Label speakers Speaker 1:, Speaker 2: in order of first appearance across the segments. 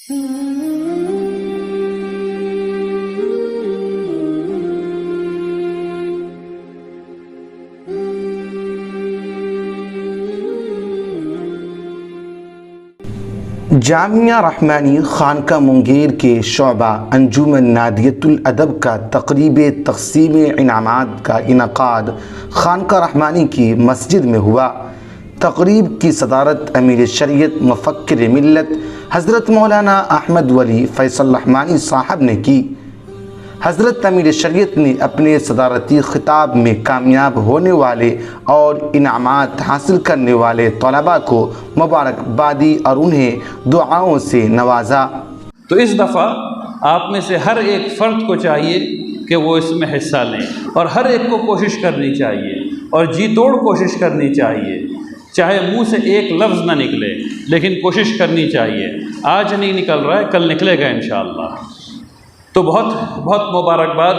Speaker 1: جامعہ رحمانی خانقاہ منگیر کے شعبہ انجمن نادیۃ الادب کا تقریب تقسیم انعامات کا انعقاد خانقاہ رحمانی کی مسجد میں ہوا۔ تقریب کی صدارت امیر شریعت مفکر ملت حضرت مولانا احمد ولی فیصل رحمانی صاحب نے کی۔ حضرت امیر شریعت نے اپنے صدارتی خطاب میں کامیاب ہونے والے اور انعامات حاصل کرنے والے طلباء کو مبارکبادی اور انہیں دعاؤں سے نوازا۔
Speaker 2: تو اس دفعہ آپ میں سے ہر ایک فرد کو چاہیے کہ وہ اس میں حصہ لیں، اور ہر ایک کو کوشش کرنی چاہیے اور جی توڑ کوشش کرنی چاہیے، چاہے منہ سے ایک لفظ نہ نکلے لیکن کوشش کرنی چاہیے۔ آج نہیں نکل رہا ہے، کل نکلے گا انشاءاللہ۔ تو بہت بہت مبارکباد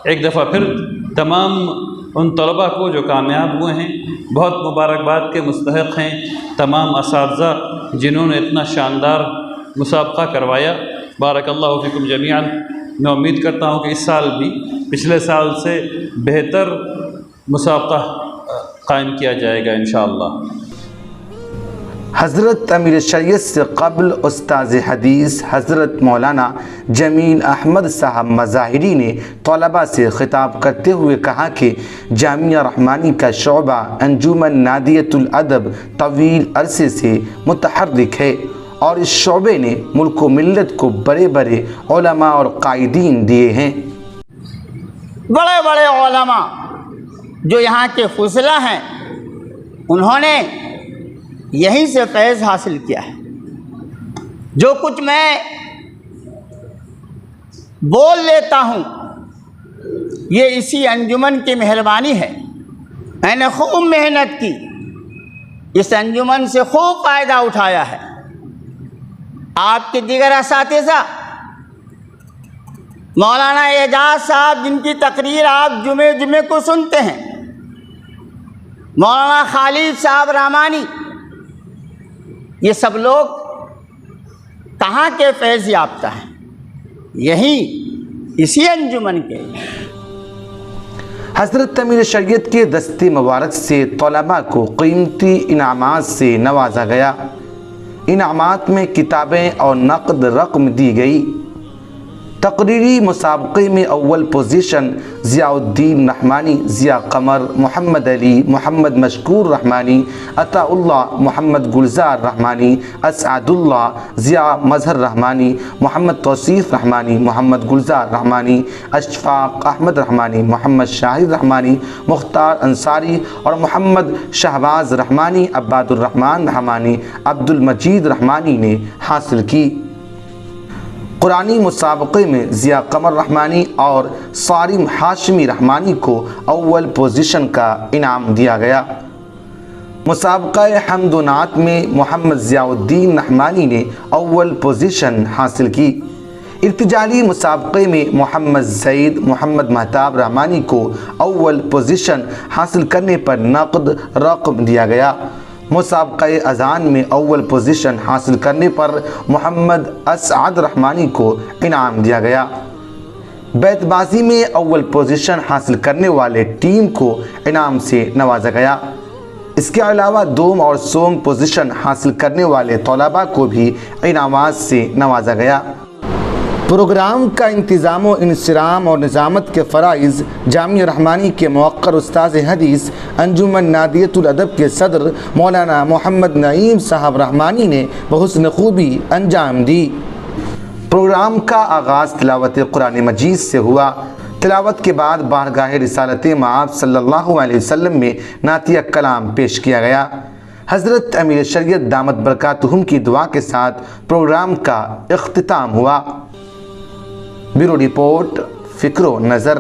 Speaker 2: ایک دفعہ پھر تمام ان طلباء کو جو کامیاب ہوئے ہیں۔ بہت مبارکباد کے مستحق ہیں تمام اساتذہ جنہوں نے اتنا شاندار مسابقہ کروایا۔ بارک اللہ فیکم جمیعاً۔ میں امید کرتا ہوں کہ اس سال بھی پچھلے سال سے بہتر مسابقہ قائم کیا جائے گا انشاءاللہ۔
Speaker 1: حضرت امیر شریعت سے قبل استاذ حدیث حضرت مولانا جمیل احمد صاحب مظاہری نے طلباء سے خطاب کرتے ہوئے کہا کہ جامعہ رحمانی کا شعبہ انجمن نادیۃ الادب طویل عرصے سے متحرک ہے، اور اس شعبے نے ملک و ملت کو بڑے بڑے علماء اور قائدین دیے ہیں۔
Speaker 3: بڑے بڑے علماء جو یہاں کے فضلاء ہیں، انہوں نے یہیں سے فیض حاصل کیا ہے۔ جو کچھ میں بول لیتا ہوں یہ اسی انجمن کی مہربانی ہے۔ میں نے خوب محنت کی، اس انجمن سے خوب فائدہ اٹھایا ہے۔ آپ کے دیگر اساتذہ مولانا اعجاز صاحب جن کی تقریر آپ جمعے جمعے کو سنتے ہیں، مولانا خالد صاحب رحمانی، یہ سب لوگ کہاں کے فیض یافتہ ہیں؟ یہی اسی انجمن کے۔
Speaker 1: حضرت امیر شریعت کے دست مبارک سے طلباء کو قیمتی انعامات سے نوازا گیا۔ انعامات میں کتابیں اور نقد رقم دی گئی۔ تقریری مسابقے میں اول پوزیشن ضیاء الدین رحمانی، ضیاء قمر، محمد علی، محمد مشکور رحمانی، عطا اللہ، محمد گلزار رحمانی، اسعد اللہ، ضیاء مظہر رحمانی، محمد توصیف رحمانی، محمد گلزار رحمانی، اشفاق احمد رحمانی، محمد شاہد رحمانی، مختار انصاری اور محمد شہباز رحمانی، عباد الرحمن رحمانی، عبد المجید رحمانی نے حاصل کی۔ قرآنی مسابقے میں ضیاء قمر رحمانی اور صارم ہاشمی رحمانی کو اول پوزیشن کا انعام دیا گیا۔ مسابقہ حمد و نعت میں محمد ضیاء الدین رحمانی نے اول پوزیشن حاصل کی۔ ارتجالی مسابقے میں محمد زید محمد مہتاب رحمانی کو اول پوزیشن حاصل کرنے پر نقد رقم دیا گیا۔ مسابقہ اذان میں اول پوزیشن حاصل کرنے پر محمد اسعد رحمانی کو انعام دیا گیا۔ بیت بازی میں اول پوزیشن حاصل کرنے والے ٹیم کو انعام سے نوازا گیا۔ اس کے علاوہ دوم اور سوم پوزیشن حاصل کرنے والے طلباء کو بھی انعامات سے نوازا گیا۔ پروگرام کا انتظام و انصرام اور نظامت کے فرائض جامعہ رحمانی کے موقر استاذ حدیث انجمن نادیۃ الادب کے صدر مولانا محمد نعیم صاحب رحمانی نے بحسن خوبی انجام دی۔ پروگرام کا آغاز تلاوت قرآن مجید سے ہوا۔ تلاوت کے بعد بارگاہ رسالت مآب صلی اللہ علیہ وسلم میں نعتیہ کلام پیش کیا گیا۔ حضرت امیر شریعت دامت برکاتہم کی دعا کے ساتھ پروگرام کا اختتام ہوا۔ بیورو رپورٹ، فکر و نظر۔